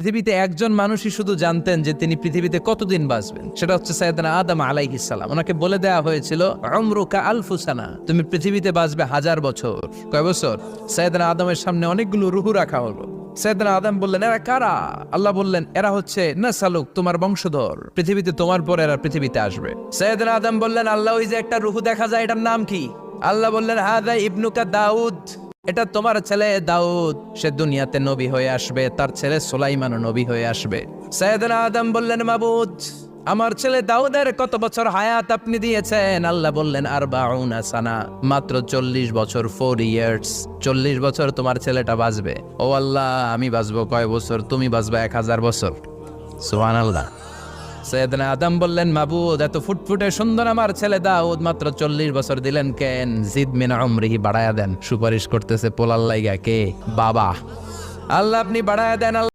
পৃথিবীতে একজন মানুষই শুধু জানতেন যে তিনি পৃথিবীতে কতদিন বাঁচবেন, সেটা হচ্ছে সাইয়েদনা আদম আলাইহিস সালাম। ওনাকে বলে দেওয়া হয়েছিল উমরুকা আলফু সানা, তুমি পৃথিবীতে বাঁচবে 1000 বছর। কয় বছর? সাইয়েদনা আদমের সামনে অনেকগুলো রূহ রাখা হলো। সাইয়েদনা আদম বললেন, এরা কারা? আল্লাহ বললেন, এরা হচ্ছে নাসালুক, তোমার বংশধর, পৃথিবীতে তোমার পর এরা পৃথিবীতে আসবে। সাইয়েদনা আদম বললেন, আল্লাহ ওই যে একটা রূহ দেখা যায়, এটার নাম কি? আল্লাহ বললেন, হাদা ইবনুকা দাউদ, এটা তোমার ছেলে দাউদ, সে দুনিয়াতে নবী হয়ে আসবে, তার ছেলে সুলাইমানও নবী হয়ে আসবে। সাইয়েদনা আদম বললেন, মাবুদ, আমার ছেলে দাউদের কত বছর হায়াত আপনি দিয়েছেন? আল্লাহ বললেন, 40 সানা, মাত্র 40 বছর, 4 ইয়ার্স, 40 বছর তোমার ছেলেটা বাঁচবে। ও আল্লাহ, আমি বাঁচবো কয় বছর? তুমি বাঁচবে 1000 বছর। সুবহানাল্লাহ। সাইয়েদনা আদম বললেন, মাবুদ, এত ফুটফুটে সুন্দর আমার ছেলে দাউদ, মাত্র 40 বছর দিলেন কেন? জিদ মিন উমরিহি, বাড়ায়া দেন। সুপারিশ করতেছে পোলার লাইগা কে? বাবা। আল্লাহ আপনি বাড়ায়া দেন।